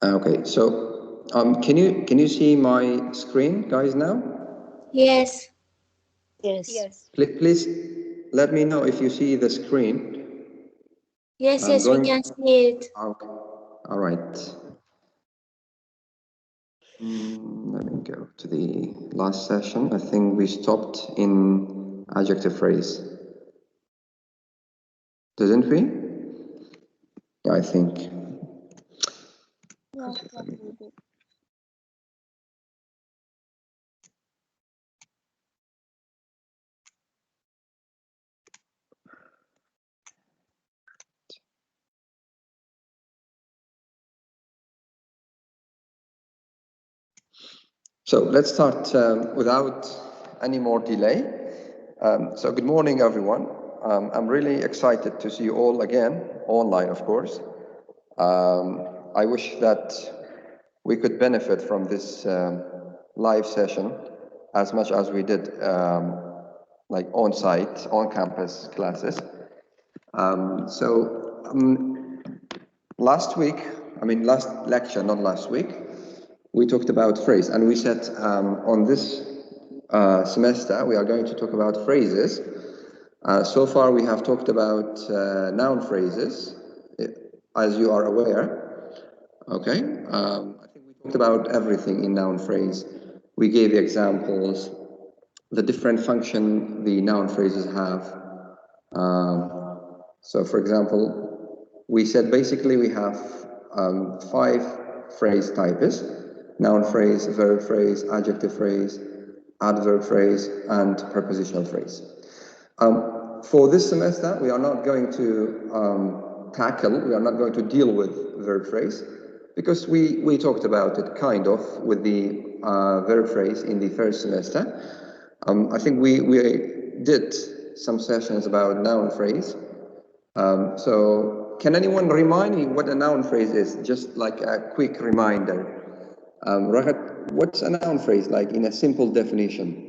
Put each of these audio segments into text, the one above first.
Okay, so can you see my screen, guys, now? Yes. Yes. Please let me know if you see the screen. Yes, I'm yes, we going. can see it. Okay. All right. Let me go to the last session. I think we stopped in adjective phrase. Didn't we? Yeah, I think. Yes, Okay, let me. we did. So let's start without any more delay. So good morning, everyone. I'm really excited to see you all again, online, of course. I wish that we could benefit from this live session as much as we did like on-site, on-campus classes. Last week, last lecture, not last week, we talked about phrase, and we said on this semester we are going to talk about phrases. So far we have talked about noun phrases, as you are aware. Okay, I think we talked about everything in noun phrase. We gave examples, the different function the noun phrases have. So for example, we said basically we have 5 phrase types: noun phrase, verb phrase, adjective phrase, adverb phrase, and prepositional phrase. For this semester, we are not going to we are not going to deal with verb phrase, because we talked about it kind of with the verb phrase in the first semester. I think we did some sessions about noun phrase. So can anyone remind me what a noun phrase is? Just like a quick reminder. Rahat, what's a noun phrase like in a simple definition?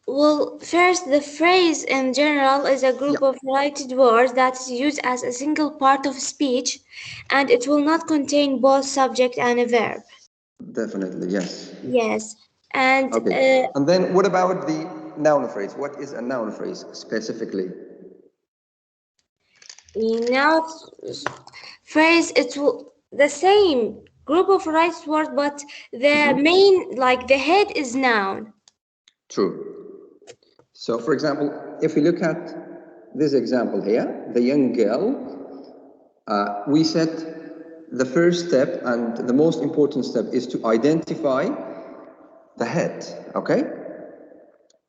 Well, first, the phrase in general is a group of related words that is used as a single part of speech, and it will not contain both subject and a verb. Definitely, yes. Yes, and Okay. And then what about the noun phrase? What is a noun phrase specifically? now phrase it will the same group of related words, but the main, like the head, is noun. True. So, for example, if we look at this example here, the young girl, we said the first step and the most important step is to identify the head, okay?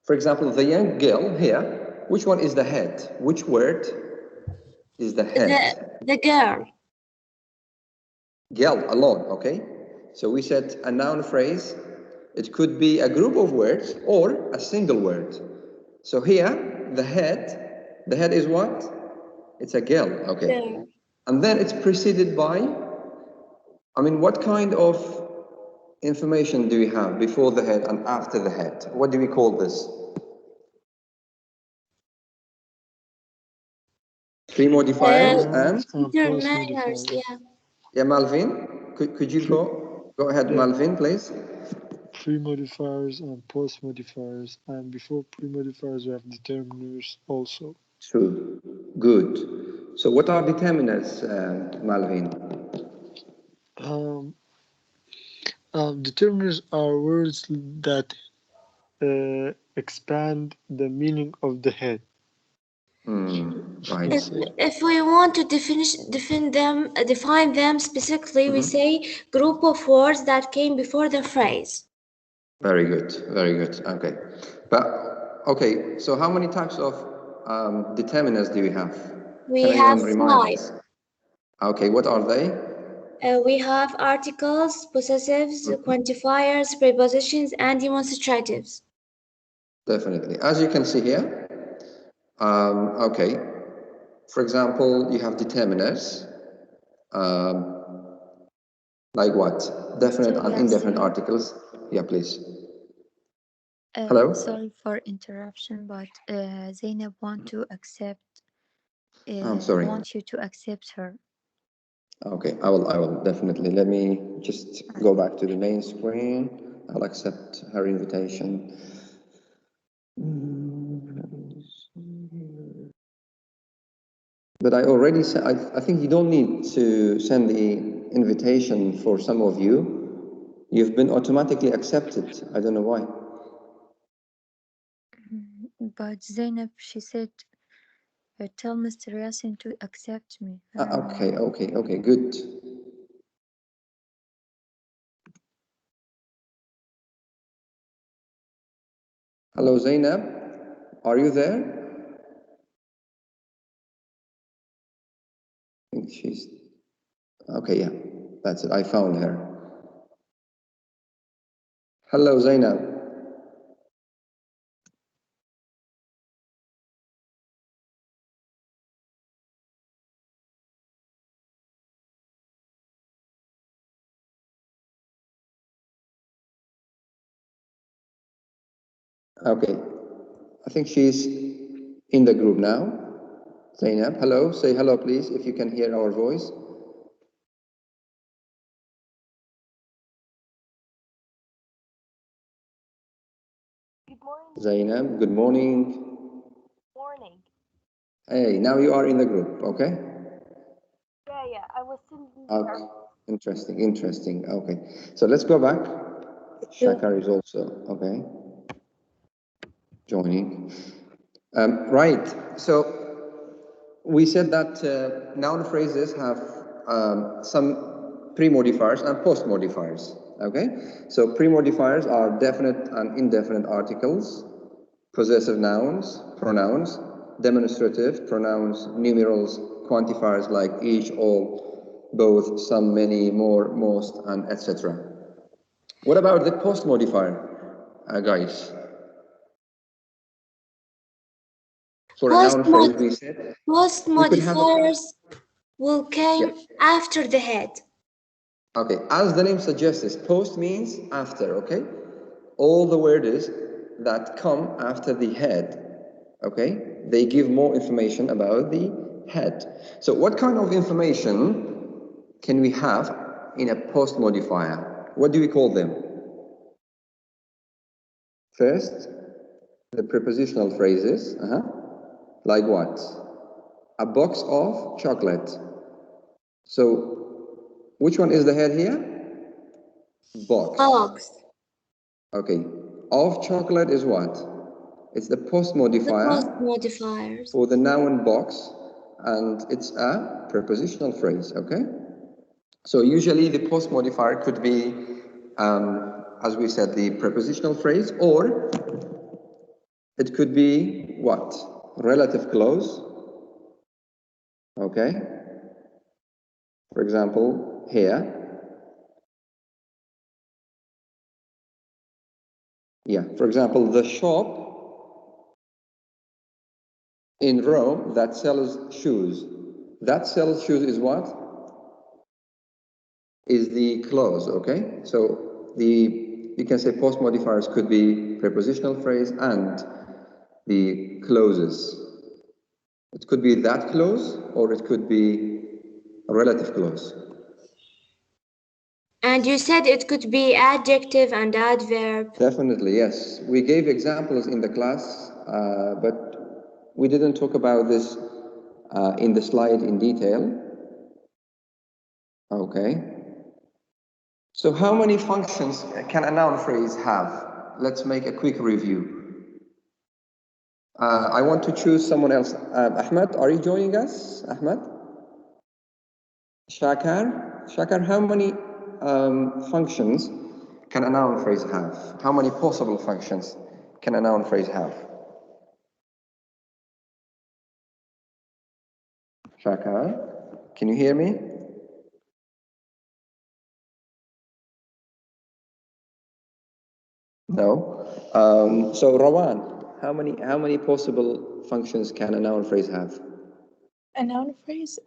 For example, the young girl here, which one is the head? Which word is the head? The girl. Girl alone, okay? So we said a noun phrase, it could be a group of words or a single word. So here, the head is what? It's a girl, okay. Girl. And then it's preceded by, what kind of information do we have before the head and after the head? What do we call this? Pre-modifiers and? Determiners, yeah. Yeah, Malvin, could you go ahead, Malvin, please? Pre-modifiers and post-modifiers, and before pre-modifiers we have determiners also. True. Good. So what are determinants, Malvin? Determiners are words that expand the meaning of the head. Right. If we want to define them specifically, we say group of words that came before the phrase. Very good. Very good. Okay. But, okay, so how many types of determinants do we have? We Can have anyone remind 5. us? Okay, what are they? We have articles, possessives, quantifiers, prepositions, and demonstratives. Definitely. As you can see here, okay, for example, you have determinants, like what? Definite and indefinite articles. Yeah, please. Hello? Sorry for interruption, but Zainab I'm sorry. want you to accept her. Okay, I will definitely. Let me just go back to the main screen. I'll accept her invitation. But I already said, I think you don't need to send the invitation for some of you. You've been automatically accepted. I don't know why. But Zainab, she said, tell Mr. Yasin to accept me. Okay, good. Hello, Zainab. Are you there? I think she's... Okay, yeah, that's it. I found her. Hello, Zainab. Okay, I think she's in the group now. Zainab, hello. Say hello, please, if you can hear our voice. Good morning. Zainab, good morning. Morning. Hey, now you are in the group, okay? Yeah, I was still in the Okay, interesting. Okay, so let's go back. Shakar is also, okay, joining. Right, so we said that noun phrases have some pre-modifiers and post-modifiers, okay? So pre-modifiers are definite and indefinite articles, possessive nouns, pronouns, demonstrative pronouns, numerals, quantifiers like each, all, both, some, many, more, most, and etc. What about the post-modifier, guys? For a noun phrase, we said Post we could have modifiers will came after the head. Okay, as the name suggests, post means after, okay? All the words that come after the head, okay? They give more information about the head. So what kind of information can we have in a post modifier? What do we call them? First, the prepositional phrases, like what? A box of chocolate. So which one is the head here? Box. Okay. Of chocolate is what? It's the post modifier for the noun box, and it's a prepositional phrase, okay? So usually the post modifier could be, as we said, the prepositional phrase, or it could be what? Relative clause, okay? For example, here. Yeah, for example, the shop in Rome that sells shoes. That sells shoes is what? Is the clause, okay? So you can say post modifiers could be prepositional phrase and the clauses. It could be that clause or it could be a relative clause. And you said it could be adjective and adverb. Definitely, yes. We gave examples in the class, but we didn't talk about this in the slide in detail. Okay. So how many functions can a noun phrase have? Let's make a quick review. I want to choose someone else. Ahmed, are you joining us? Ahmed? Shakar? Shakar, how many functions can a noun phrase have? How many possible functions can a noun phrase have? Shakar, can you hear me? No. So Rawan, how many possible functions can a noun phrase have? A noun phrase,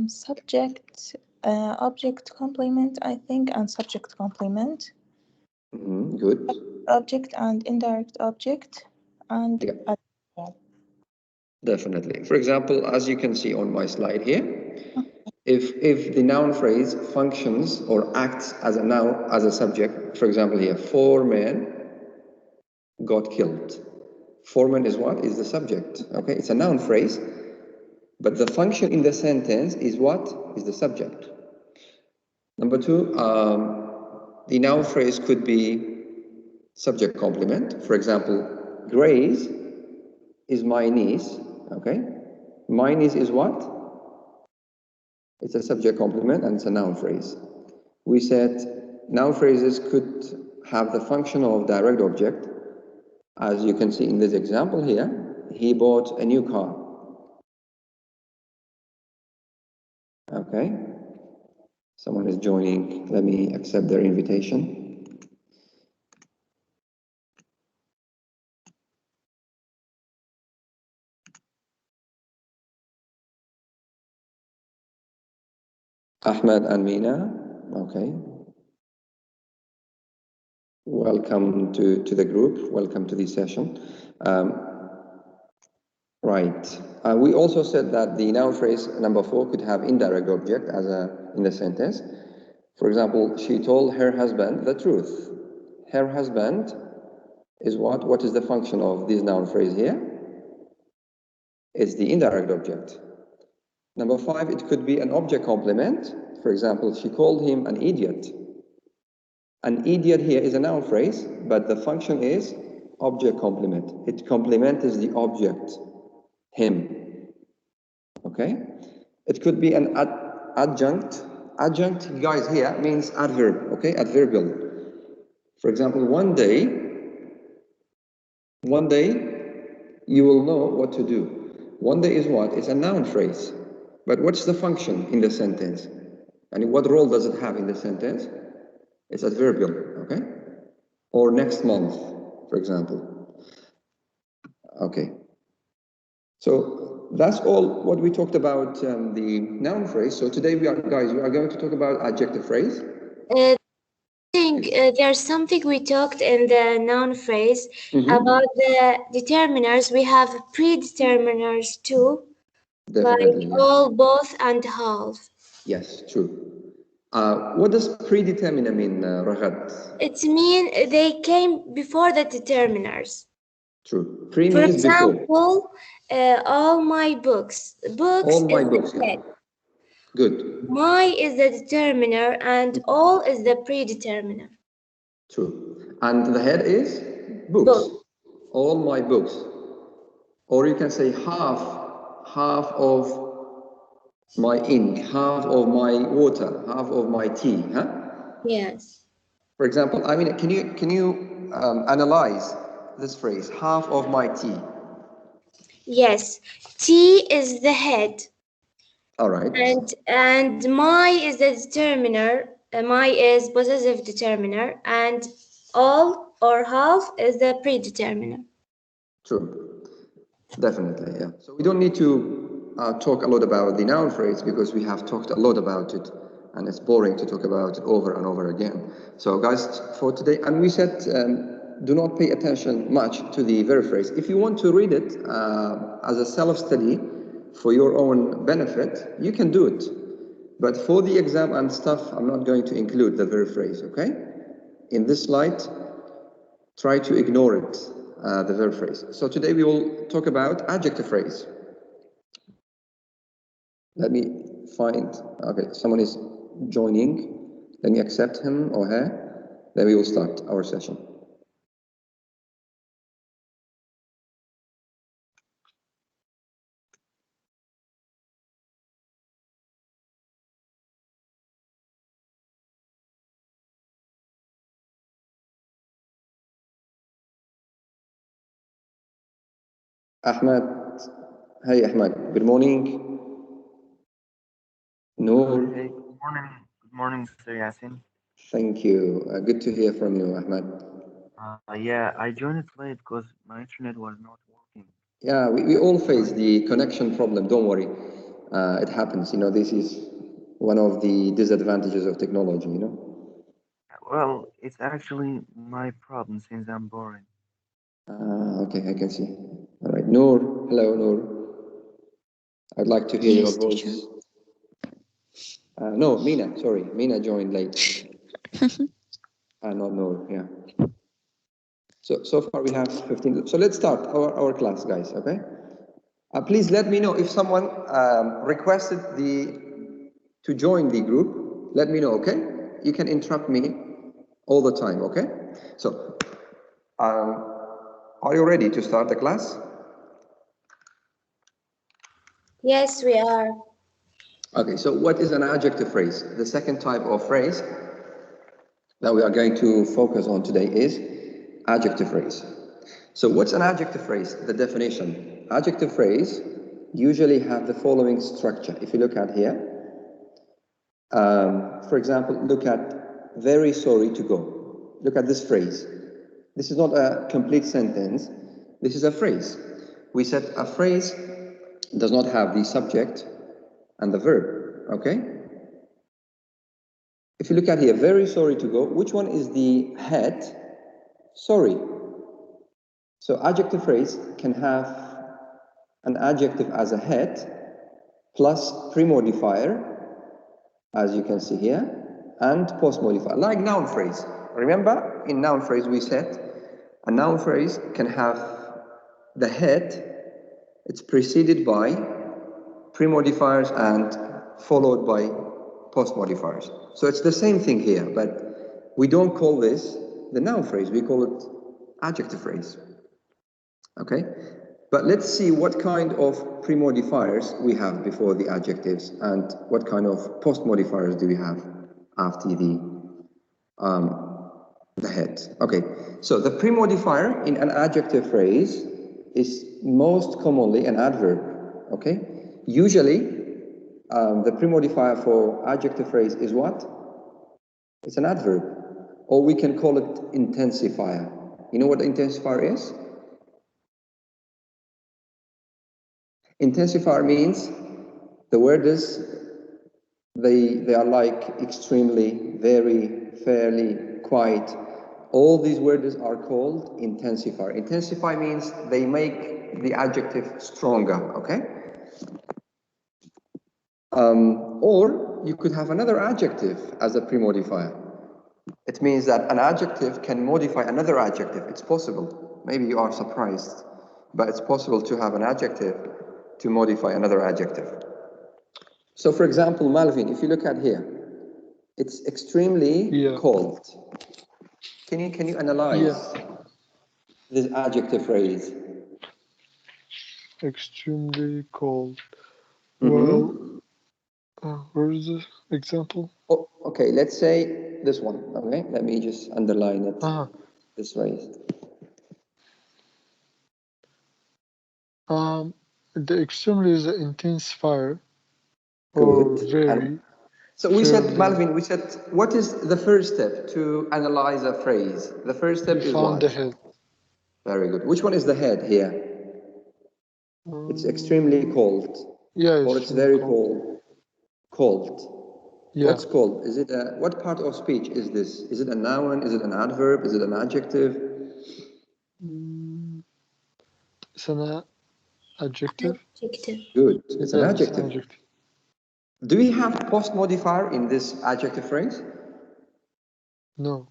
subject, object complement, I think, and subject complement. Good. Object and indirect object, and adverbial. Definitely. For example, as you can see on my slide here, if the noun phrase functions or acts as a noun, as a subject, for example here, 4 men got killed. 4 men is what? Is the subject, okay? It's a noun phrase, but the function in the sentence is what? Is the subject. Number 2, the noun phrase could be subject complement. For example, Grace is my niece, okay? My niece is what? It's a subject complement and it's a noun phrase. We said noun phrases could have the function of direct object. As you can see in this example here, he bought a new car. Okay. Someone is joining. Let me accept their invitation. Ahmed and Mina. Okay. Welcome to the group. Welcome to this session. Right. We also said that the noun phrase number 4 could have indirect object as in the sentence. For example, she told her husband the truth. Her husband is what? What is the function of this noun phrase here? It's the indirect object. Number 5, it could be an object complement. For example, she called him an idiot. An idiot here is a noun phrase, but the function is object complement. It complements the object, him. Okay? It could be an adjunct. Adjunct, guys, here means adverb, okay? Adverbial. For example, one day, you will know what to do. One day is what? It's a noun phrase. But what's the function in the sentence? And what role does it have in the sentence? It's adverbial, okay? Or next month, for example. Okay. So that's all what we talked about the noun phrase. So today we are going to talk about adjective phrase. I think there's something we talked in the noun phrase about the determiners. We have predeterminers too, Definitely, like all, both, and half. Yes, true. What does predeterminer mean, Raghat? It means they came before the determiners. True. Pre For means example, all my books. Books all my is books. the head. Good. My is the determiner and all is the predeterminer. True. And the head is books. Book. All my books. Or you can say half of my ink, half of my water, half of my tea, huh? Yes. For example, I mean, can you analyze this phrase, half of my tea? Yes. T is the head. All right. And my is the determiner. My is possessive determiner, and all or half is the predeterminer. True. Definitely, yeah. So we don't need to talk a lot about the noun phrase because we have talked a lot about it and it's boring to talk about it over and over again. So guys, for today, and we said do not pay attention much to the verb phrase. If you want to read it as a self-study for your own benefit, you can do it. But for the exam and stuff, I'm not going to include the verb phrase, okay? In this slide, try to ignore it, the verb phrase. So today we will talk about adjective phrase. Let me find, okay, someone is joining. Let me accept him or her. Then we will start our session. Ahmed. Hey, Ahmed. Good morning. Noor. Hey, good morning, Mr. Yasin. Thank you. Good to hear from you, Ahmed. Yeah, I joined it late because my internet was not working. Yeah, we all face the connection problem. Don't worry. It happens. You know, this is one of the disadvantages of technology, you know? Well, it's actually my problem since I'm boring. Okay, I can see. All right. Noor. Hello, Noor. I'd like to hear your voice. Teacher. No, Mina, sorry. Mina joined late. Not Noor, yeah. So far we have 15. So let's start our class, guys, okay? Please let me know if someone requested to join the group. Let me know, okay? You can interrupt me all the time, okay? So, are you ready to start the class? Yes, we are. Okay, so what is an adjective phrase? The second type of phrase that we are going to focus on today is adjective phrase. So what's an adjective phrase? The definition. Adjective phrase usually have the following structure. If you look at here, for example, look at very sorry to go. Look at this phrase. This is not a complete sentence. This is a phrase. We said a phrase does not have the subject and the verb, okay? If you look at here, very sorry to go, which one is the head? Sorry. So adjective phrase can have an adjective as a head plus pre-modifier, as you can see here, and post-modifier, like noun phrase. Remember, in noun phrase we said a noun phrase can have the head, it's preceded by pre-modifiers and followed by post-modifiers. So it's the same thing here, but we don't call this the noun phrase, we call it adjective phrase. Okay? But let's see what kind of pre-modifiers we have before the adjectives and what kind of post-modifiers do we have after the head. Okay, so the pre-modifier in an adjective phrase is most commonly an adverb. Okay, usually the pre-modifier for adjective phrase is what? It's an adverb, or we can call it intensifier. You know what intensifier is? Intensifier means the word is they are like extremely, very, fairly, quite. All these words are called intensifier. Intensify means they make the adjective stronger, okay? Or you could have another adjective as a pre-modifier. It means that an adjective can modify another adjective. It's possible. Maybe you are surprised, but it's possible to have an adjective to modify another adjective. So for example, Malvin, if you look at here, it's extremely cold. Can you analyze this adjective phrase? Extremely cold. Well, where is the example? Oh, okay, let's say this one. Okay, let me just underline it this way. The extremely is an intensifier. Good. Or very. So we said, Malvin, we said, what is the first step to analyze a phrase? The first step is what? The head. Very good. Which one is the head here? It's extremely cold. Yeah, or it's very cold. Cold. Yeah. What's cold? Is it what part of speech is this? Is it a noun? Is it an adverb? Is it an adjective? It's an adjective. Good. It's an adjective. Do we have post modifier in this adjective phrase? No.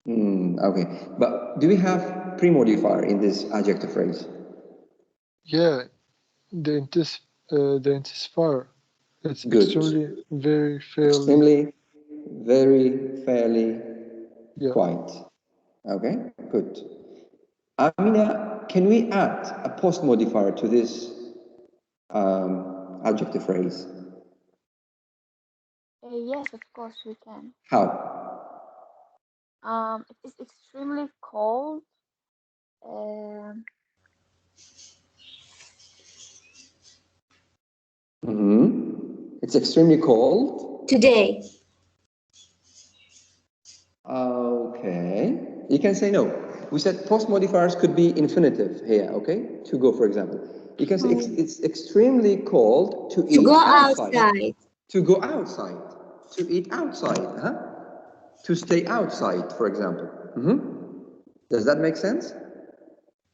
Okay. But do we have pre-modifier in this adjective phrase? Yeah. The intensifier. It's good. Extremely, very, fairly. Extremely, very, fairly, quite. Okay, good. Amina, can we add a post modifier to this adjective phrase? Yes, of course we can. How? It is extremely cold. It's extremely cold. Today. Okay. You can say no. We said post modifiers could be infinitive here, okay? To go, for example. You can say it's extremely cold to eat go outside. To go outside. To eat outside. To stay outside, for example. Does that make sense?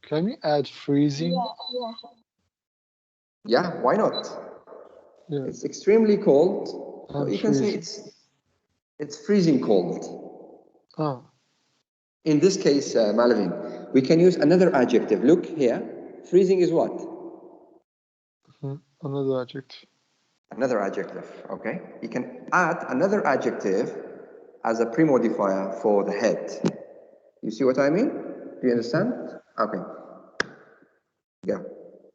Can we add freezing? Yeah. Yeah, why not? Yeah. It's extremely cold. So And you can say it's freezing cold. Ah. In this case, Malavin, we can use another adjective. Look here. Freezing is what? Another adjective. Another adjective, okay? You can add another adjective as a pre-modifier for the head. You see what I mean? Do you understand? Okay. Yeah.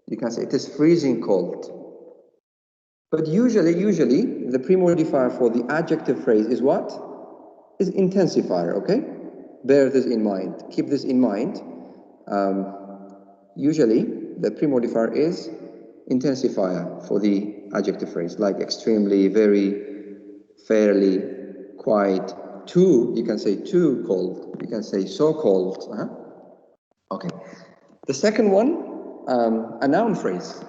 You can say it is freezing cold. But usually the pre-modifier for the adjective phrase is what? Is intensifier, okay? Bear this in mind. Keep this in mind. Usually, the pre-modifier is intensifier for the adjective phrase, like extremely, very, fairly, quite, too. You can say too cold. You can say so cold. Okay. The second one, a noun phrase.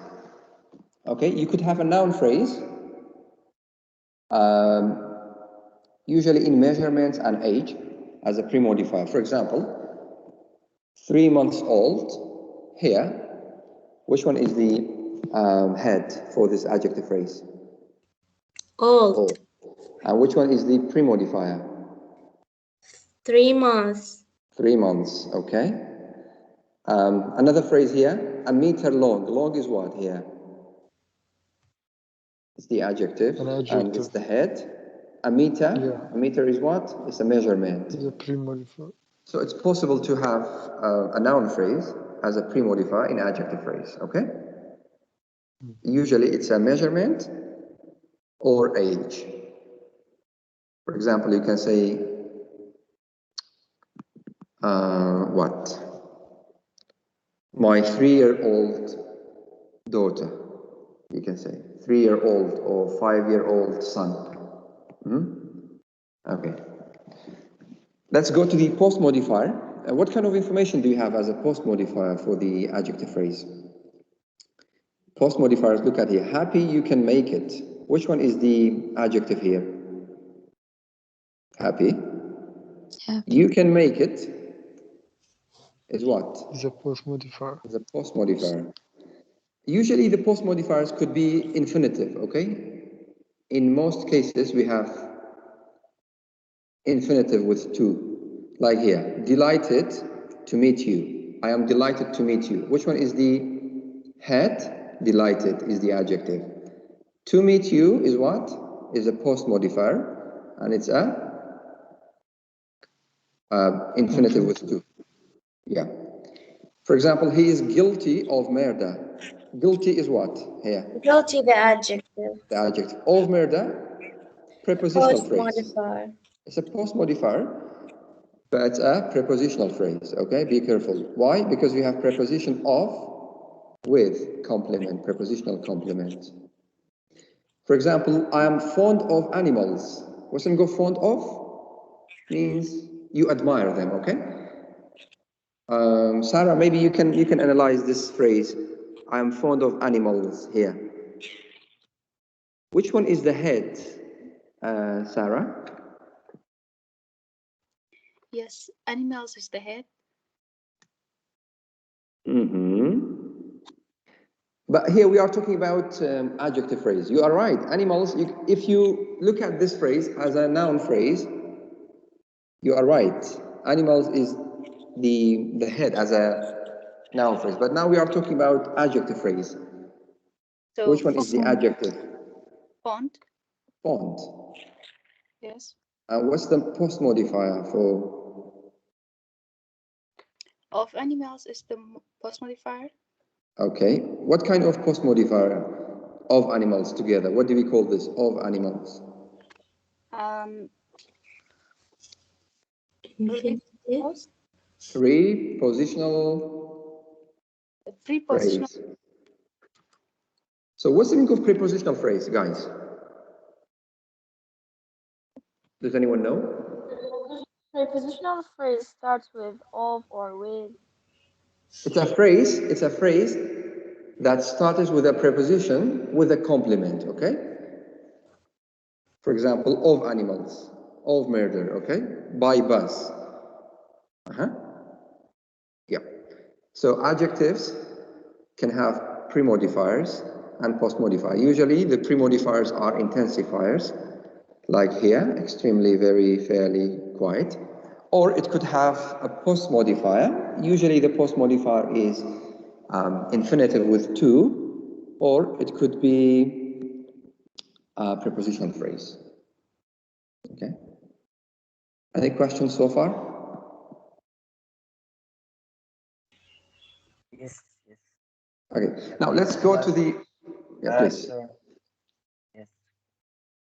Okay, you could have a noun phrase, usually in measurements and age, as a pre-modifier. For example, 3 months old. Here, which one is the head for this adjective phrase? Old. And which one is the pre-modifier? 3 months. 3 months, okay. Another phrase here, a meter long. Long is what here? It's the adjective, and it's the head. A meter, Yeah. a meter is what? It's a measurement. It's a pre-modifier. So it's possible to have a noun phrase as a pre-modifier in adjective phrase, okay? Usually it's a measurement or age. For example, you can say, what? My 3-year-old daughter, you can say. 3-year-old or 5-year-old son. Okay. Let's go to the post modifier. What kind of information do you have as a post modifier for the adjective phrase? Post modifiers, look at here. Happy, you can make it. Which one is the adjective here? Happy. Happy. You can make it is what? It's a post modifier. Is a post modifier. Usually the post modifiers could be infinitive, okay? In most cases we have infinitive with to. Like here, delighted to meet you. I am delighted to meet you. Which one is the head? Delighted is the adjective. To meet you is what? Is a post modifier, and it's a infinitive with to. Yeah. For example, he is guilty of murder. Guilty is what here? Guilty, the adjective. The adjective. Of murder, prepositional Post phrase. modifier. It's a post modifier, but it's a prepositional phrase, okay? Be careful. Why? Because we have preposition of with complement, prepositional complement. For example, I am fond of animals. What's go fond of? Means you admire them, okay? Sarah, maybe you can analyze this phrase. I am fond of animals here. Which one is the head, Sarah? Yes, animals is the head. But here we are talking about adjective phrase. You are right. Animals, if you look at this phrase as a noun phrase, you are right. Animals is the head as a noun phrase. But now we are talking about adjective phrase. So which one is the adjective? Fond. Fond. Yes. What's the post modifier for? Of animals is the post modifier. Okay. What kind of post modifier of animals together? What do we call this? Of animals. Prepositional phrase. So what's the meaning of prepositional phrase, guys? Does anyone know? Prepositional phrase starts with of or with. It's a phrase that starts with a preposition with a complement, okay? For example, of animals, of murder, okay? By bus. Yeah. So adjectives can have pre-modifiers and post-modifier. Usually the pre-modifiers are intensifiers, like here, extremely, very, fairly, quite. Or it could have a post-modifier. Usually the post-modifier is infinitive with to, or it could be a prepositional phrase. Okay. Any questions so far? Yes, yes. Okay. Now let's go to the. Yeah, please. Yes.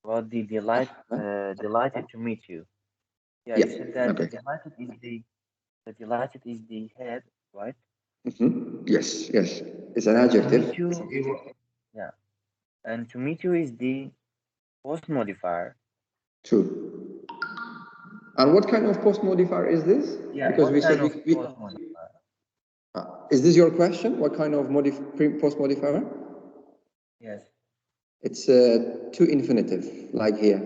About the delighted to meet you. Yeah, Yeah, you said that okay. the delighted is the head, right? Yes, yes. It's an And to adjective. meet you, yeah. And to meet you is the post modifier. True. And what kind of post modifier is this? Yeah, Because what we kind said of post modifier? is this your question? What kind of post modifier? Yes. It's to infinitive, like here,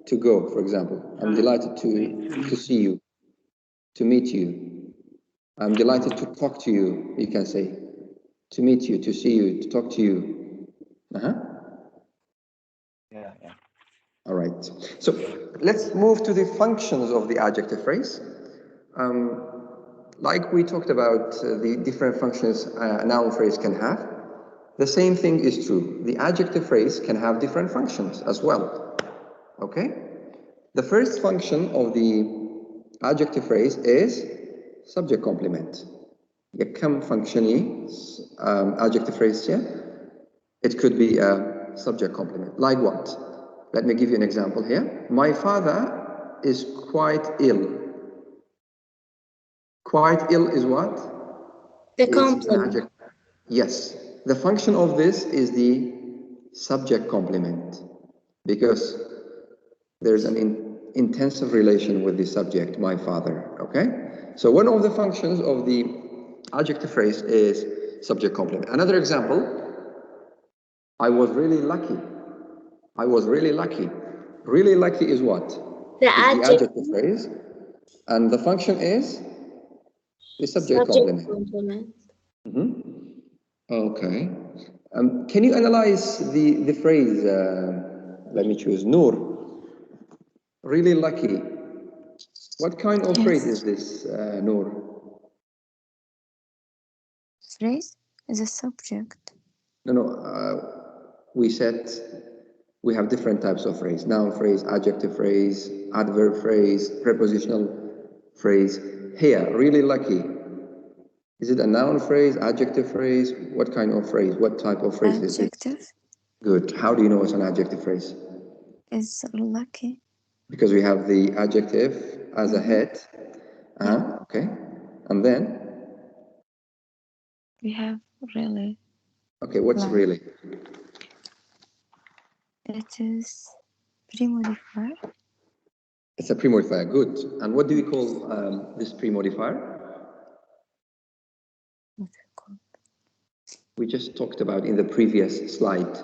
to go, for example. I'm delighted to see you, to meet you. I'm delighted to talk to you, you can say. To meet you, to see you, to talk to you. Yeah, yeah. All right. So let's move to the functions of the adjective phrase. Like we talked about the different functions a noun phrase can have, the same thing is true. The adjective phrase can have different functions as well. Okay? The first function of the adjective phrase is subject complement. كم functiony adjective phrase here? It could be a subject complement. Like what? Let me give you an example here. My father is quite ill. Quite ill is what? The It's an complement. adjective. Yes. The function of this is the subject complement because there's an intensive relation with the subject, my father. Okay? So one of the functions of the adjective phrase is subject complement. Another example, I was really lucky. I was really lucky. Really lucky is what? The Is the adjective. adjective phrase. And the function is the subject complement. Okay. Can you analyze the phrase, let me choose, Noor. Really lucky. What kind of phrase is this, Noor? Phrase is a subject. No, we said we have different types of phrase. Noun phrase, adjective phrase, adverb phrase, prepositional phrase. Here, really lucky. Is it a noun phrase, adjective phrase? What kind of phrase? What type of phrase is it? Adjective Good. How do you know it's an adjective phrase? is lucky. Because we have the adjective as a head. Okay. And then? We have really. Okay, what's Like. really? It is pre-modifier. It's a pre-modifier. Good. And what do we call this pre-modifier? We just talked about in the previous slide.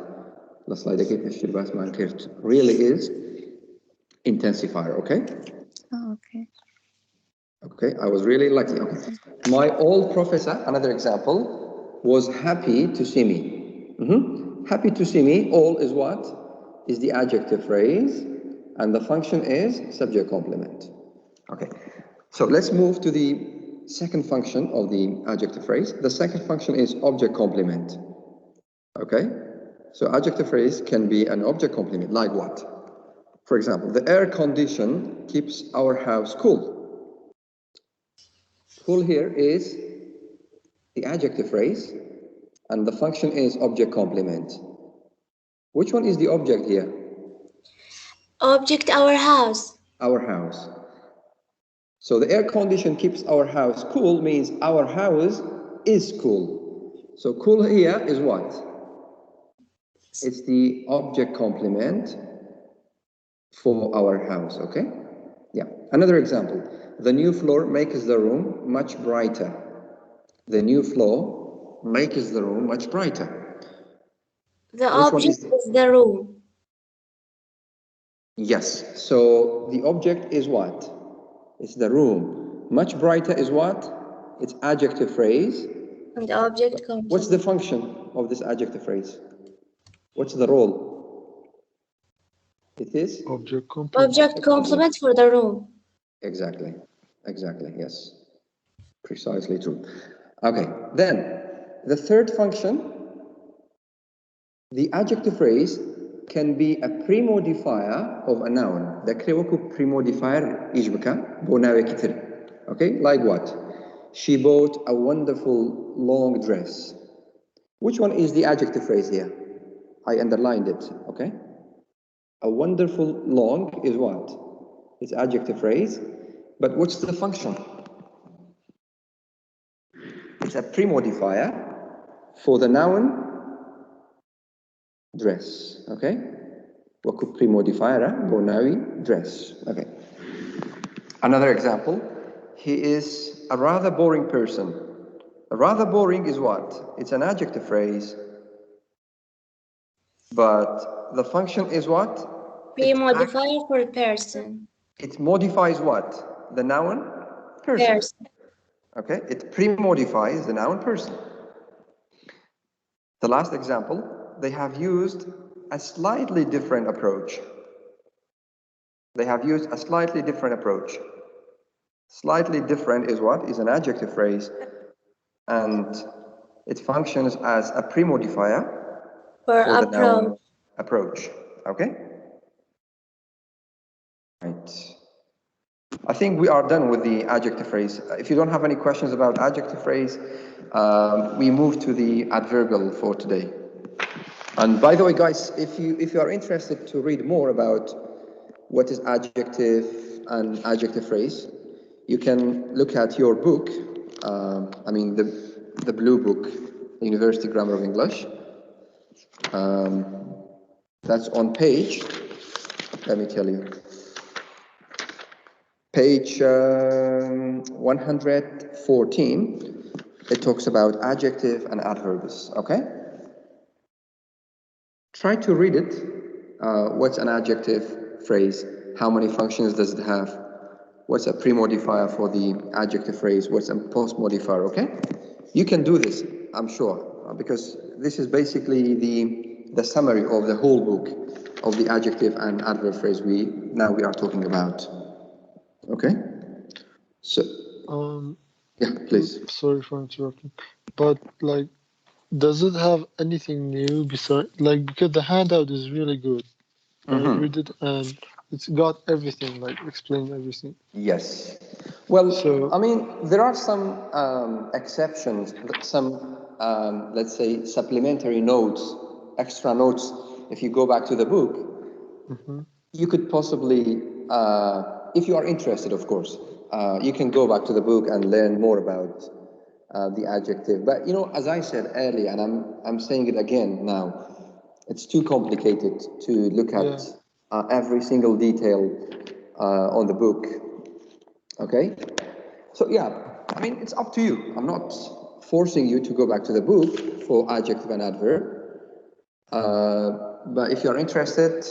The slide I gave you, really is intensifier, okay? Oh, okay. Okay, I was really lucky. Okay. My old professor, another example, was happy to see me. Happy to see me, all is what? Is the adjective phrase, and the function is subject complement. Okay, so let's move to the second function of the adjective phrase. The second function is object complement. Okay, so adjective phrase can be an object complement, like what? For example, the air condition keeps our house cool. Cool here is the adjective phrase, and the function is object complement. Which one is the object here? Object, our house. Our house. So the air condition keeps our house cool means our house is cool. So cool here is what? It's the object complement for our house, okay? Yeah. Another example. The new floor makes the room much brighter. The new floor makes the room much brighter. The object is the room. Yes. So the object is what? It's the room. Much brighter is what? It's adjective phrase. And object complement. What's the function of this adjective phrase? What's the role? It is Object complement. Object complement for the room. exactly, yes, precisely true. Okay, then the third function, the adjective phrase can be a pre-modifier of a noun. The Krewoku pre-modifier ijbka bonawe kitir. Okay, like what? She bought a wonderful long dress. Which one is the adjective phrase here? I underlined it, okay? A wonderful long is what? It's adjective phrase, but what's the function? It's a pre-modifier for the noun dress, okay? Waku pre-modifier, bonawi, dress, okay. Another example, he is a rather boring person. A rather boring is what? It's an adjective phrase, but the function is what? Pre-modifier for person. It modifies what? The noun person. Okay, it pre-modifies the noun person. The last example, they have used a slightly different approach. They have used a slightly different approach. Slightly different is what? Is an adjective phrase, and it functions as a pre-modifier For the approach. noun approach. Okay? Right. I think we are done with the adjective phrase. If you don't have any questions about adjective phrase, we move to the adverbial for today. And by the way, guys, if you are interested to read more about what is adjective and adjective phrase, you can look at your book. I mean the blue book, University Grammar of English. That's on page. Let me tell you. Page 114, it talks about adjective and adverbs, okay? Try to read it. What's an adjective phrase? How many functions does it have? What's a pre-modifier for the adjective phrase? What's a post-modifier, okay? You can do this, I'm sure, because this is basically the summary of the whole book of the adjective and adverb phrase we are talking about. Okay? So, yeah, please. Sorry for interrupting, but like, does it have anything new besides like, because the handout is really good. I read it and it's got everything, like explained everything. Yes. Well, So, I mean, there are some exceptions, some, let's say, supplementary notes, extra notes. If you go back to the book, you could possibly, if you are interested, of course, you can go back to the book and learn more about the adjective. But, you know, as I said earlier, and I'm saying it again now, it's too complicated to look at every single detail on the book. Okay? So, yeah, I mean, it's up to you. I'm not forcing you to go back to the book for adjective and adverb. But if you're interested,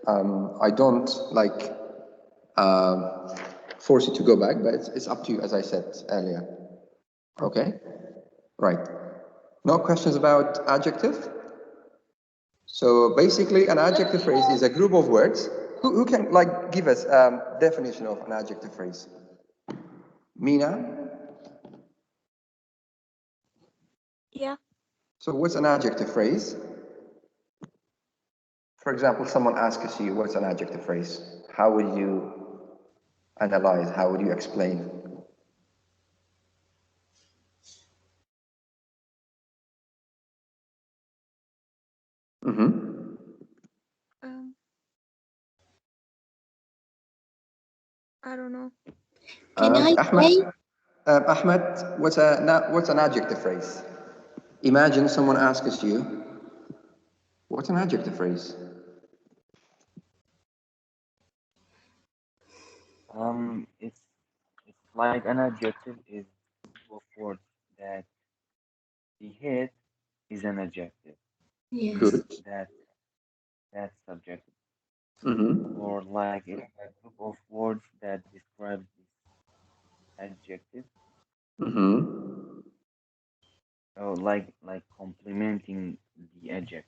I don't like force you to go back, but it's up to you, as I said earlier. Okay? Right. No questions about adjective? So basically, an adjective phrase is a group of words. Who can like give us a definition of an adjective phrase? Mina? Yeah. So what's an adjective phrase? For example, someone asks you, what's an adjective phrase? How would you analyze? How would you explain? I don't know. Can I say? Ahmed, what's an adjective phrase? Imagine someone asks you, what's an adjective phrase? It's like an adjective is a group of words that the head is an adjective. Yes. Good. That's subjective. Mm-hmm. Or like it's a group of words that describe this adjective. Mm-hmm. Or like complementing the adjective.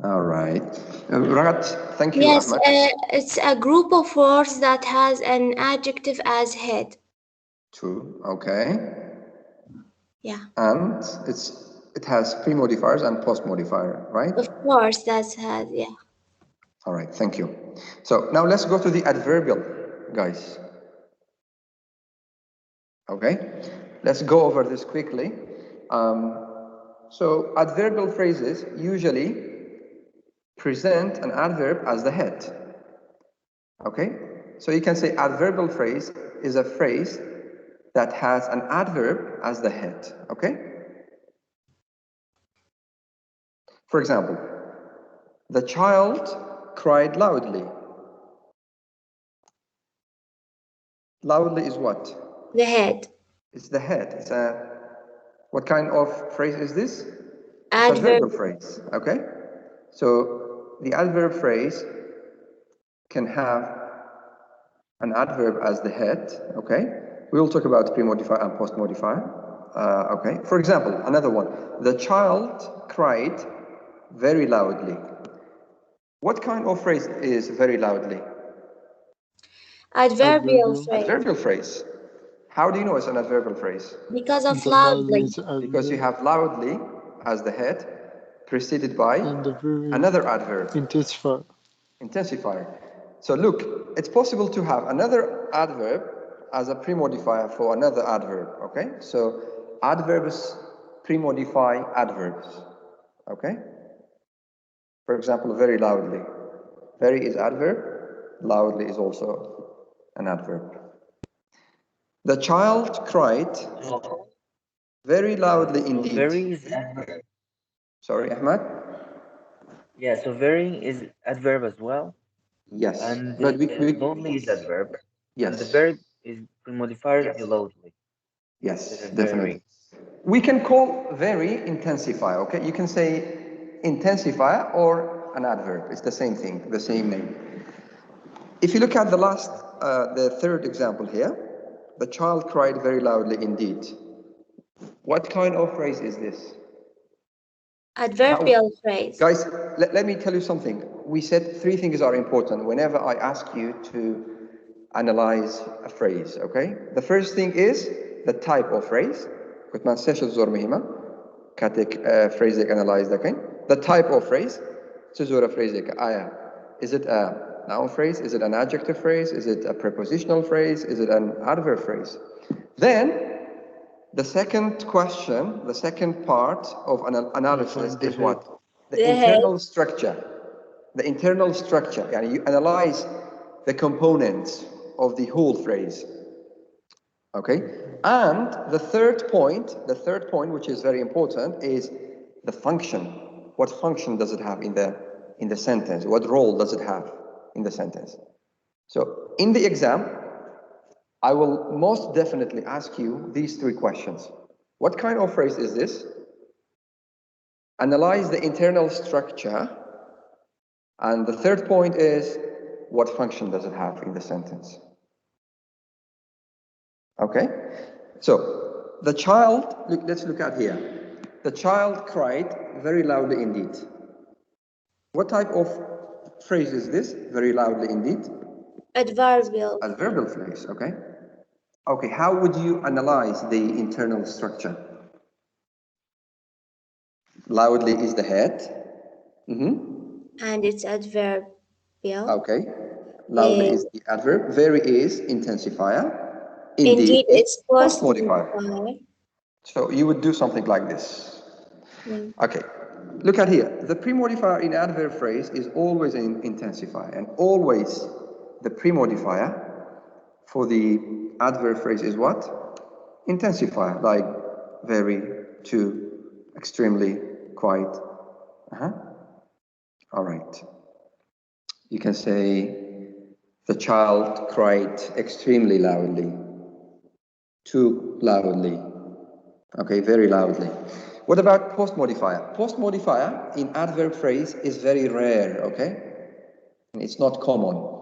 All right. Ragat, thank you, Yes, Ahmed. it's a group of words that has an adjective as head. True. Okay. Yeah, And it has pre-modifiers and post-modifier, right? of course, that's has, yeah. All right, thank you. So now let's go to the adverbial, guys. Okay, let's go over this quickly. So adverbial phrases usually present an adverb as the head. Okay, so you can say adverbial phrase is a phrase that has an adverb as the head. Okay, for example, the child cried loudly. Loudly is what? The head. It's the head. It's a, what kind of phrase is this? It's Adverb. adverbial phrase, okay? So the adverb phrase can have an adverb as the head, okay? We will talk about pre-modifier and post-modifier, okay? For example, another one. The child cried very loudly. What kind of phrase is very loudly? Adverbial Adverbial. phrase. Adverbial phrase. How do you know it's an adverbial phrase? Because of The loudly loudly. is Because you adverb, have loudly as the head, preceded by and the verb another adverb, intensify. intensifier. So look, it's possible to have another adverb as a pre-modifier for another adverb, okay? So adverbs pre-modify adverbs, okay? For example, very loudly. Very is adverb, loudly is also an adverb. The child cried very loudly So indeed. very is adverb. Sorry, Ahmad? Yeah, so very is adverb as well, Yes, and but loudly is adverb, and the yes, verb is pre-modifier the loudly. yes, The definitely. very. We can call very intensify, okay? You can say intensify or an adverb. It's the same thing, the same name. If you look at the third example here, the child cried very loudly indeed. What kind of phrase is this? Adverbial phrase. Guys, let me tell you something. We said three things are important whenever I ask you to analyze a phrase, okay? The first thing is the type of phrase. كنت ما ننساش الزور مهمة. كاتك phrase analyze okay? The type of phrase. تزور phrase Is it a noun phrase? Is it an adjective phrase? Is it a prepositional phrase? Is it an adverb phrase? Then the second question, the second part of an analysis find the is head. what? The The internal structure. The internal structure. Yani you analyze the components of the whole phrase. Okay? And the third point, which is very important, is the function. What function does it have in the sentence? What role does it have in the sentence? So in the exam, I will most definitely ask you these three questions. What kind of phrase is this? Analyze the internal structure. And the third point is, what function does it have in the sentence? Okay? So, the child, let's look at here. The child cried very loudly indeed. What type of phrase is this? Very loudly indeed? adverbial. Adverbial phrase, okay? Okay, how would you analyze the internal structure? Loudly is the head. And it's adverbial. Okay. Loudly is the adverb. Very is intensifier. Indeed, is it's post post-modifier. modifier. So you would do something like this. Yeah. Okay. Look at here. The pre-modifier in adverb phrase is always an intensifier, and always the pre-modifier for the adverb phrase is what? Intensifier, like very, to, extremely, quite. All right. You can say the child cried extremely loudly, too loudly. Okay, very loudly. What about post-modifier? Post-modifier in adverb phrase is very rare, okay? It's not common.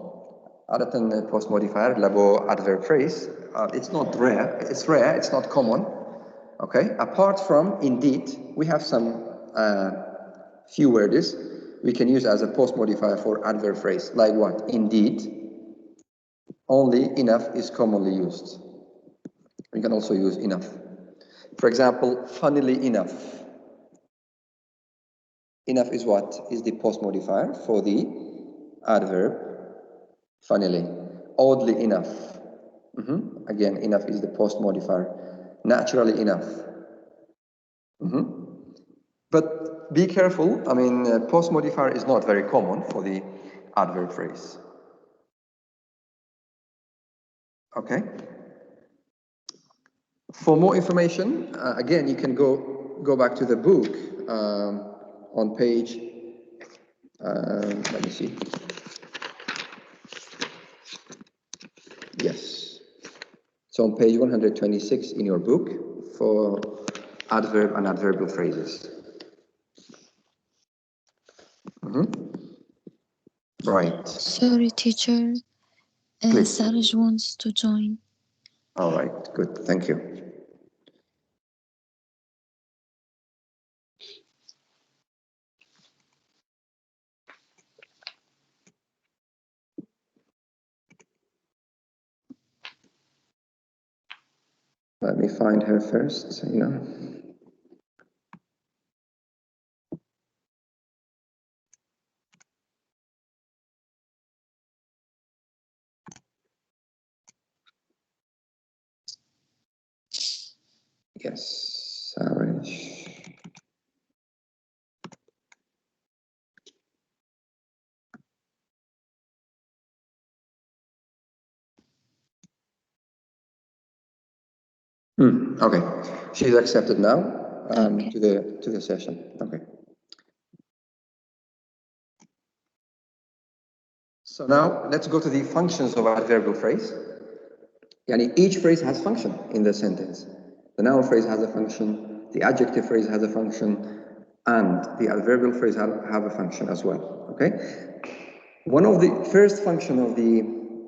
عادة post-modifier لابو adverb phrase, it's not rare, it's not common, okay? Apart from indeed, we have some few words. we can use as a post modifier for adverb phrase. Like what? Indeed. Only, enough is commonly used. We can also use enough. For example, funnily enough. Enough is what? Is the post modifier for the adverb funnily. Oddly enough. Again, enough is the post modifier. Naturally enough. But be careful. I mean, post modifier is not very common for the adverb phrase. Okay. For more information, again, you can go back to the book on page. Let me see. Yes. So on page 126 in your book for adverb and adverbial phrases. Right. Sorry, teacher. Please. Saraj wants to join. All right. Good. Thank you. Let me find her first, Yes, Saraj. Okay, she's accepted now Okay. to the session. Okay. So now let's go to the functions of adverbial phrase. Yani each phrase has function in the sentence. The noun phrase has a function, the adjective phrase has a function, and the adverbial phrase have a function as well. Okay. One of the first function of the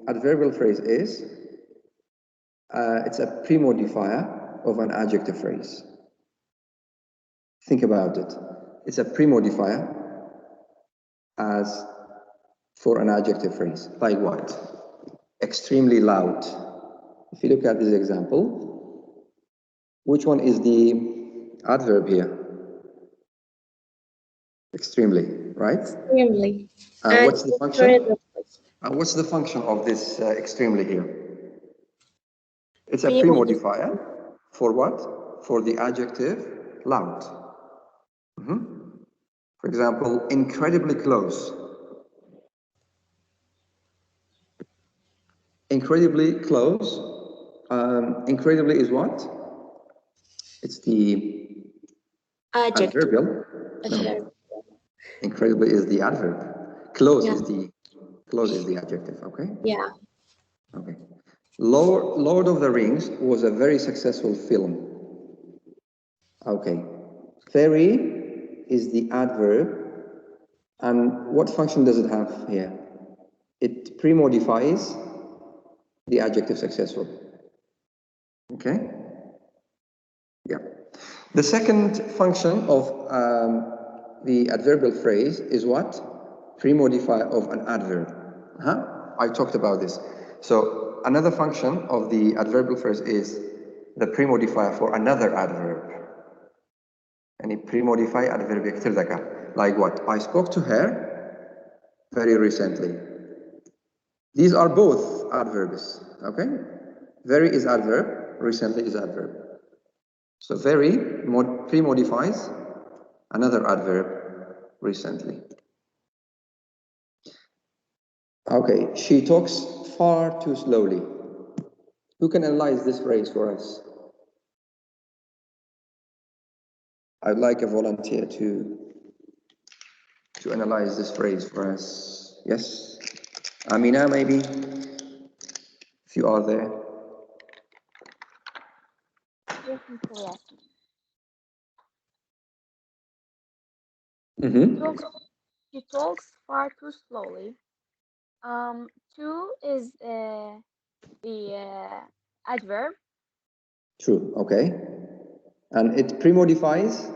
adverbial phrase is it's a pre-modifier of an adjective phrase. Think about it. It's a pre-modifier as for an adjective phrase. Like what? Extremely loud. If you look at this example, which one is the adverb here? Extremely, right? Extremely. What's the function? What's the function of this extremely here? It's a pre-modifier for what? For the adjective loud. For example, incredibly close. Incredibly close. Incredibly is what? It's the adverbial. No. Incredibly is the adverb. Close is the adjective. Okay. Yeah. Okay. Lord of the Rings was a very successful film. Okay. Very is the adverb, and what function does it have here? It pre-modifies the adjective successful. Okay. Yeah. The second function of the adverbial phrase is what? Pre-modifier of an adverb. I talked about this. So another function of the adverbial phrase is the pre-modifier for another adverb. And it pre-modify adverb كتير ذكر. Like what? I spoke to her very recently. These are both adverbs. Okay? Very is adverb, recently is adverb. So very pre-modifies another adverb, recently. Okay, she talks far too slowly. Who can analyze this phrase for us? I'd like a volunteer to analyze this phrase for us. Yes? Amina, maybe? If you are there. Yes, Mr. Yasin. She talks far too slowly. Too is the adverb. True, okay. And it pre-modifies?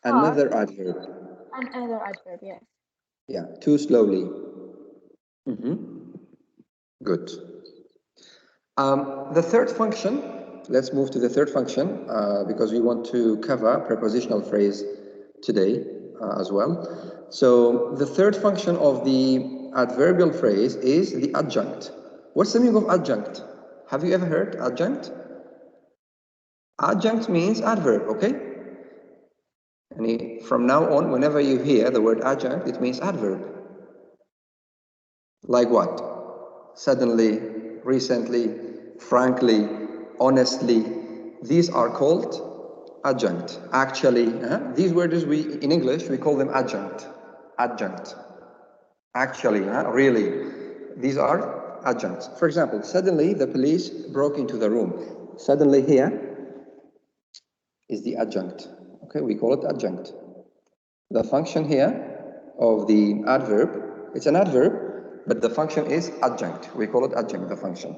Another adverb. Another adverb, yes. Yeah, too slowly. Good. The third function, let's move to the third function because we want to cover prepositional phrase today as well. So the third function of the adverbial phrase is the adjunct. What's the meaning of adjunct? Have you ever heard adjunct? Adjunct means adverb, okay? And from now on, whenever you hear the word adjunct, it means adverb. Like what? Suddenly, recently, frankly, honestly. These are called adjunct. Actually, these words in English, we call them adjunct. Adjunct. Actually, really. These are adjuncts. For example, suddenly the police broke into the room. Suddenly here is the adjunct. Okay, we call it adjunct. The function here of the adverb, it's an adverb, but the function is adjunct. We call it adjunct, the function.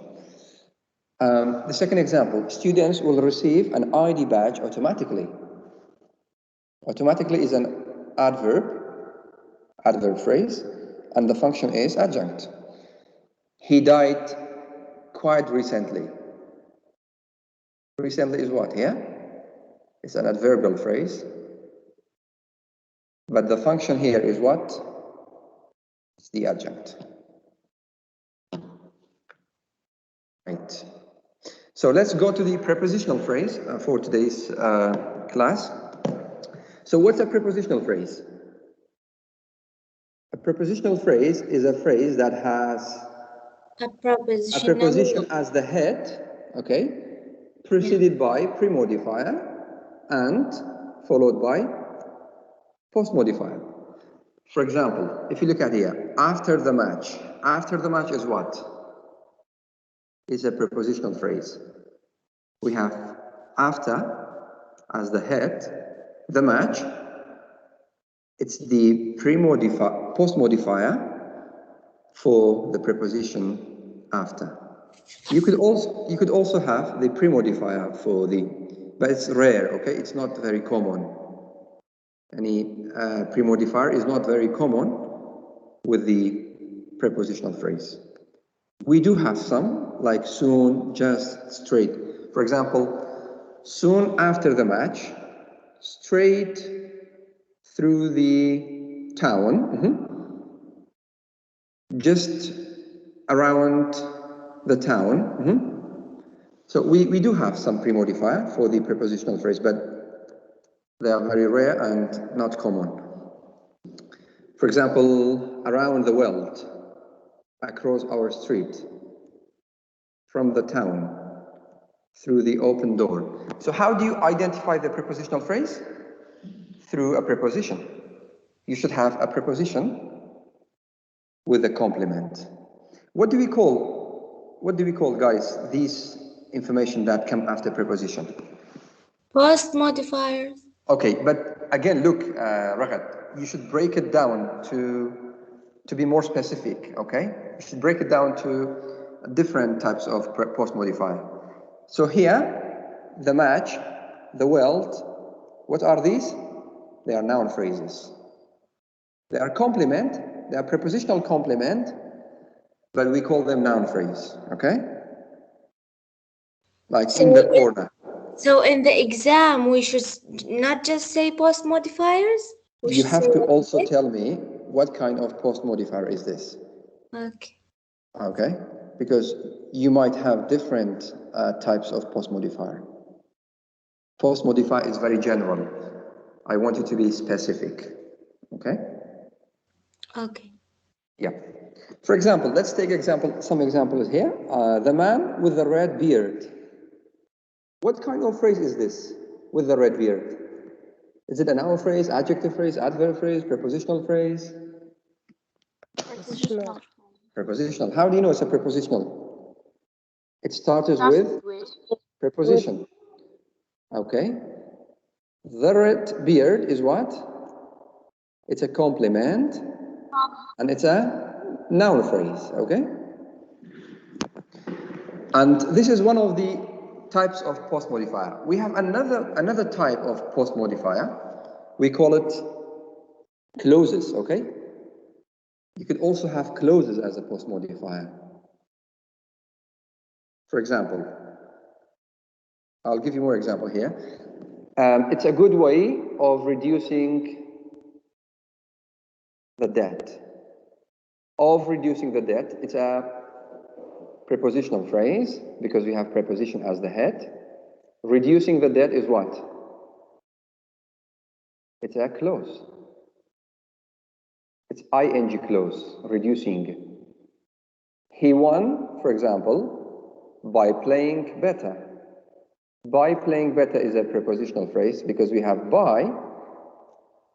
The second example, students will receive an ID badge automatically. Automatically is an adverb phrase, and the function is adjunct. He died quite recently. Recently is what here? It's an adverbial phrase. But the function here is what? It's the adjunct. Right. So let's go to the prepositional phrase for today's class. So what's a prepositional phrase? A prepositional phrase is a phrase that has A preposition. a preposition as the head, okay, preceded by pre-modifier and followed by post-modifier. For example, if you look at here, after the match is what? Is a prepositional phrase. We have after as the head, the match, it's the post-modifier for the preposition after. You could also have the pre-modifier for the, but it's rare, okay? It's not very common. Any pre-modifier is not very common with the prepositional phrase. We do have some, like soon, just, straight. For example, soon after the match, straight through the town, just around the town. So we do have some pre-modifier for the prepositional phrase, but they are very rare and not common. For example, around the world, across our street, from the town, through the open door. So how do you identify the prepositional phrase? Through a preposition. You should have a preposition with a complement. What do we call, guys, these information that come after preposition? Post modifiers. Okay, but again, look, Raghat, you should break it down to be more specific, okay? You should break it down to different types of post modifier. So here, the match, the world, what are these? They are noun phrases. They are complement, they are prepositional complement, but we call them noun phrase, okay? Like So in the corner. So in the exam, we should not just say post modifiers. You have to also tell me what kind of post modifier is this. Okay. Okay, because you might have different types of post modifier. Post modifier is very general. I want you to be specific. Okay? Okay. Yeah. For example, let's take some examples here. The man with the red beard. What kind of phrase is this with the red beard? Is it a noun phrase, adjective phrase, adverb phrase, prepositional phrase? Prepositional. Prepositional. How do you know it's a prepositional? It starts with preposition. Okay. The red beard is what? It's a complement and it's a noun phrase, okay? And this is one of the types of post modifier. We have another type of post modifier, we call it clauses, okay? You could also have clauses as a post modifier. For example, I'll give you more example here. It's a good way of reducing the debt. It's a prepositional phrase because we have preposition as the head. Reducing the debt is what? It's a clause. It's ing clause, reducing. He won, for example, by playing better. By playing better is a prepositional phrase because we have by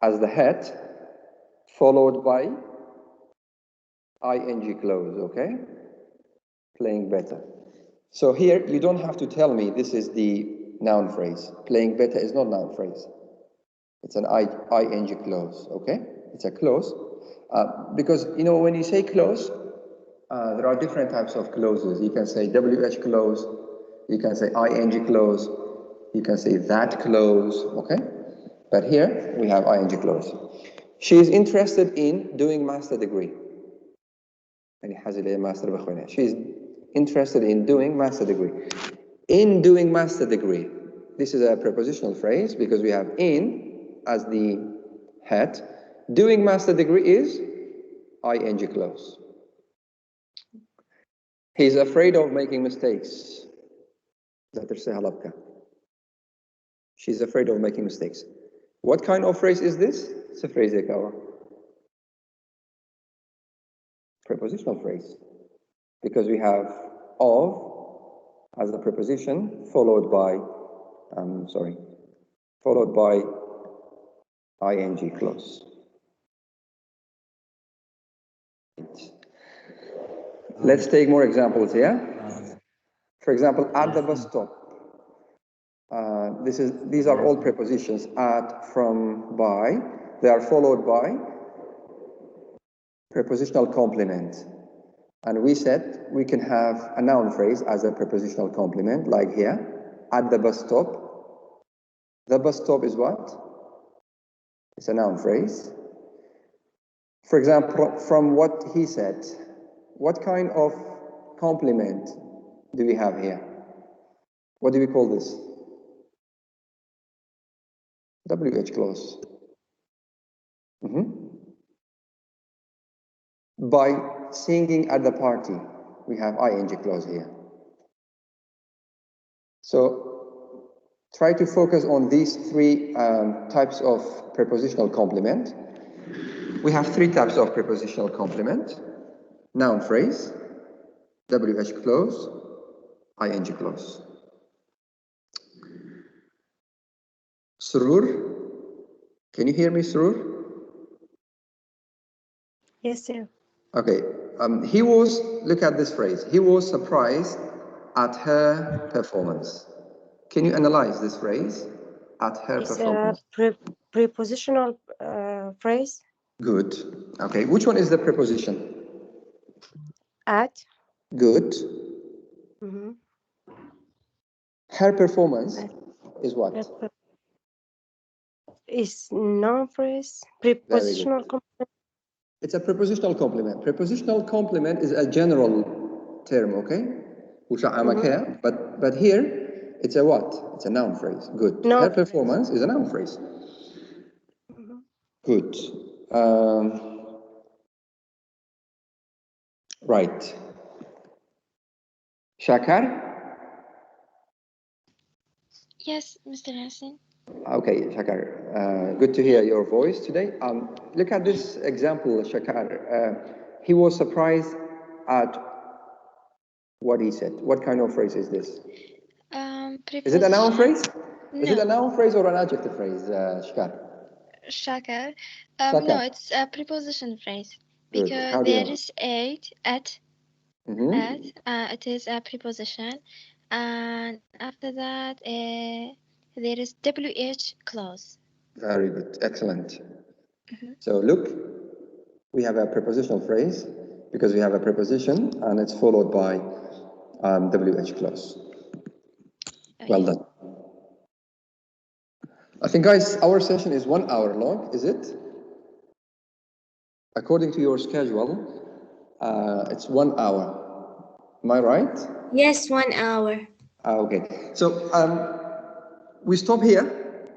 as the head followed by ing clause, okay? Playing better. So here you don't have to tell me this is the noun phrase. Playing better is not noun phrase. It's an ing clause, okay? It's a clause. Because, you know, when you say clause, there are different types of clauses. You can say WH clause, you can say ing clause, you can say that clause, okay? But here we have ing clause. She is interested in doing master degree. She is interested in doing master degree. In doing master degree, this is a prepositional phrase because we have in as the head. Doing master degree is ing clause. He's afraid of making mistakes. She's afraid of making mistakes. What kind of phrase is this? It's a phrase prepositional phrase. Because we have of as a preposition followed by ing clause. Let's take more examples here. For example, at the bus stop. These are all prepositions. At, from, by. They are followed by prepositional complement. And we said we can have a noun phrase as a prepositional complement, like here, at the bus stop. The bus stop is what? It's a noun phrase. For example, from what he said, what kind of complement do we have here? What do we call this? WH clause. By singing at the party, we have ing clause here. So try to focus on these three types of prepositional complement. We have three types of prepositional complement: noun phrase, WH clause, ing clause. Surur, can you hear me, Surur? Yes, sir. Okay, look at this phrase, he was surprised at her performance. Can you analyze this phrase, at her It's performance? a prepositional phrase. Good. Okay, which one is the preposition? At. Good. Mm-hmm. Her performance is what? Is noun phrase. Prepositional complement. It's a prepositional complement. Prepositional complement is a general term, okay? But here, it's a what? It's a noun phrase. Good. Her performance is a noun phrase. Good. Right. Shakar? Yes, Mr. Hassan. Okay, Shakar. Good to hear your voice today. Look at this example, Shakar. He was surprised at what he said. What kind of phrase is this? Is it a noun phrase? No. Is it a noun phrase or an adjective phrase, Shakar? Shakar. Shakar. No, it's a preposition phrase. Good. Because How do you there know? is at, it is a preposition. And after that, there is WH clause. Very good. Excellent. So look, we have a prepositional phrase because we have a preposition and it's followed by WH clause. Well done. I think, guys, our session is 1 hour long, is it? According to your schedule, it's 1 hour. Am I right? Yes, 1 hour. Okay. So we stop here,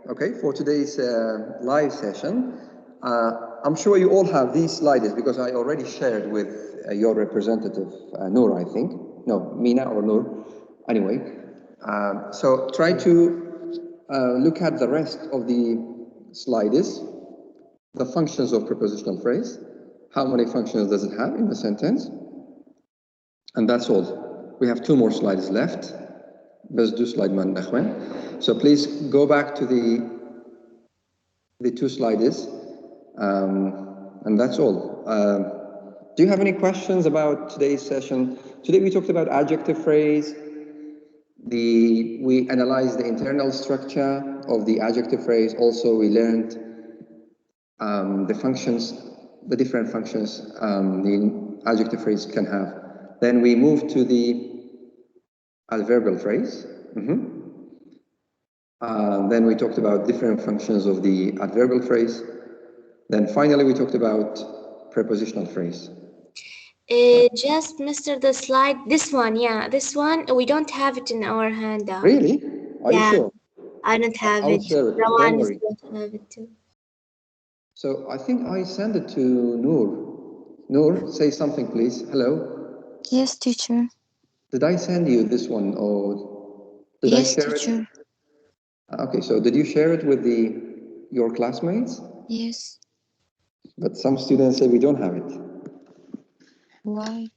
okay, for today's live session. I'm sure you all have these slides because I already shared with your representative, Noor, I think. No, Mina or Noor. Anyway, so try to look at the rest of the slides. The functions of prepositional phrase. How many functions does it have in the sentence? And that's all. We have 2 more slides left. بس 2 slide man أخوان. So please go back to the 2 slides. And that's all. Do you have any questions about today's session? Today we talked about adjective phrase. We analyzed the internal structure of the adjective phrase. Also, we learned the functions, the different functions the adjective phrase can have. Then we moved to the adverbial phrase. Then we talked about different functions of the adverbial phrase. Then finally we talked about prepositional phrase. Just Mr. the slide, this one, this one, we don't have it in our handout. Really? Are you sure? I don't have I'll it. share it. The Don't ones worry. don't have it too. So I think I sent it to Noor. Noor, say something, please. Hello. Yes, teacher. Did I send you this one or did I share teacher. it? Okay, so did you share it with your classmates? Yes. But some students say we don't have it. Why?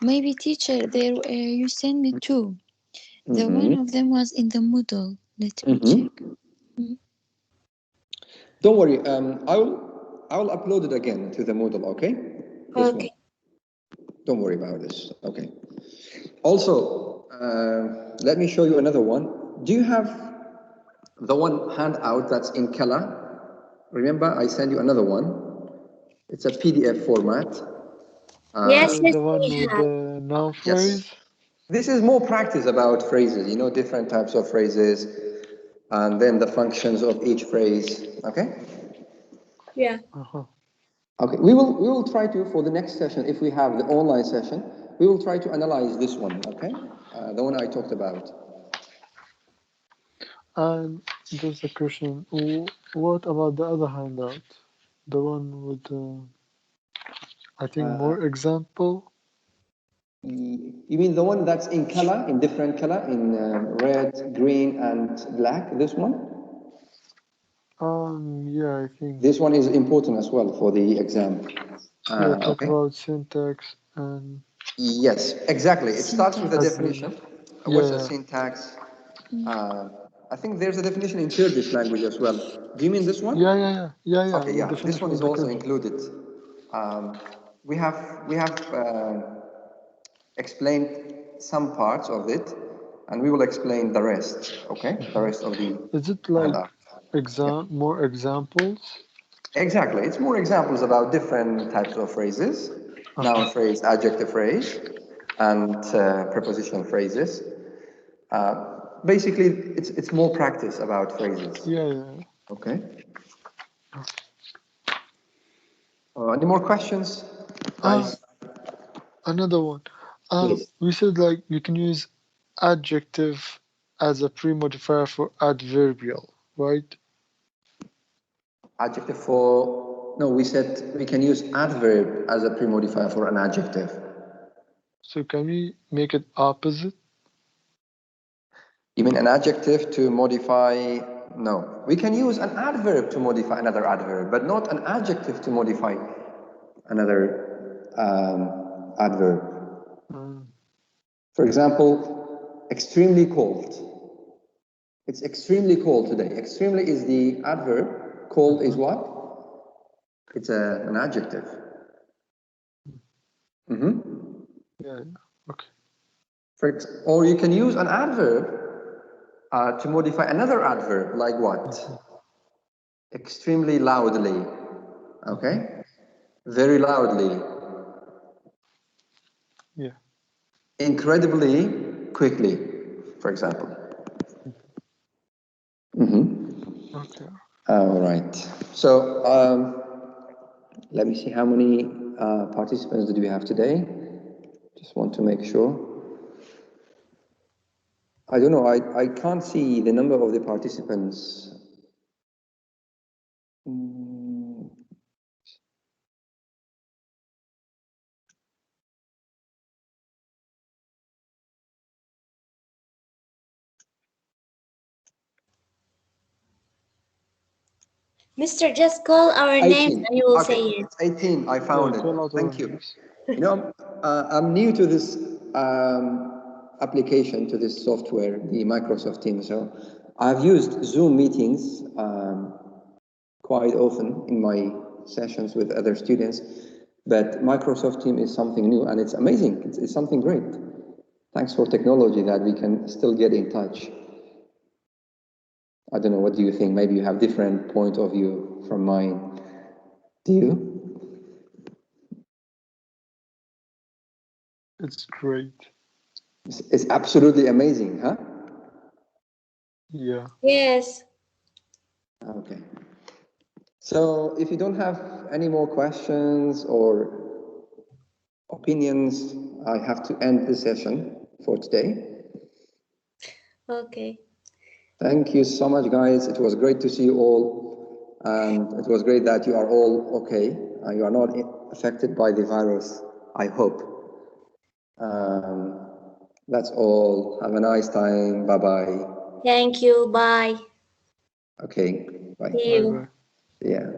Maybe teacher, there you sent me 2. The one of them was in the Moodle. Let me check. Don't worry. I will upload it again to the Moodle. Okay. This one. Don't worry about this. Okay. Also, let me show you another one. Do you have the one handout that's in color? Remember, I sent you another one. It's a PDF format. Yes, The one with the noun phrase? Yes. This is more practice about phrases, you know, different types of phrases, and then the functions of each phrase. Okay? Yeah. Okay, we will try to, for the next session, if we have the online session, we will try to analyze this one, okay? The one I talked about. And just a question, what about the other handout? The one with, I think, more example? You mean the one that's in color, in different color, in red, green, and black, this one? Yeah, I think. This one is important as well for the exam. Yeah, talk about syntax and... Yes, exactly. It starts with a As definition. What's a yeah. syntax? I think there's a definition in Kurdish language as well. Do you mean this one? Yeah. Okay, yeah. This one is also included. We have explained some parts of it, and we will explain the rest. Okay, the rest of the. Is it like more examples? Exactly. It's more examples about different types of phrases: noun phrase, adjective phrase, and prepositional phrases. Basically, it's more practice about phrases. Yeah. Okay. Any more questions, guys? Another one. Please. We said like you can use adjective as a pre-modifier for adverbial, right? Adjective for, no, we said we can use adverb as a pre-modifier for an adjective. So can we make it opposite? You mean an adjective to modify? No. We can use an adverb to modify another adverb, but not an adjective to modify another adverb. For example, extremely cold. It's extremely cold today. Extremely is the adverb. Cold is what? It's an adjective. Yeah. Okay. Or you can use an adverb to modify another adverb, like what? Extremely loudly. Okay? Very loudly. Yeah. Incredibly quickly, for example. Okay. All right. So let me see how many participants do we have today. Just want to make sure. I don't know. I can't see the number of the participants. Mister, just call our names and you will say it. It's 18. I found it. Call out Thank our you. names. You know, I'm new to this application, to this software, the Microsoft Teams. So I've used Zoom meetings quite often in my sessions with other students, but Microsoft Teams is something new and it's amazing. It's something great. Thanks for technology that we can still get in touch. I don't know, what do you think? Maybe you have different point of view from mine. Do you? It's great. It's absolutely amazing, huh? Yeah. Yes. Okay. So if you don't have any more questions or opinions, I have to end the session for today. Okay. Thank you so much, guys. It was great to see you all. And it was great that you are all okay. You are not affected by the virus, I hope. That's all. Have a nice time. Bye-bye. Thank you. Bye. Okay. Bye. See you. Bye bye. Yeah.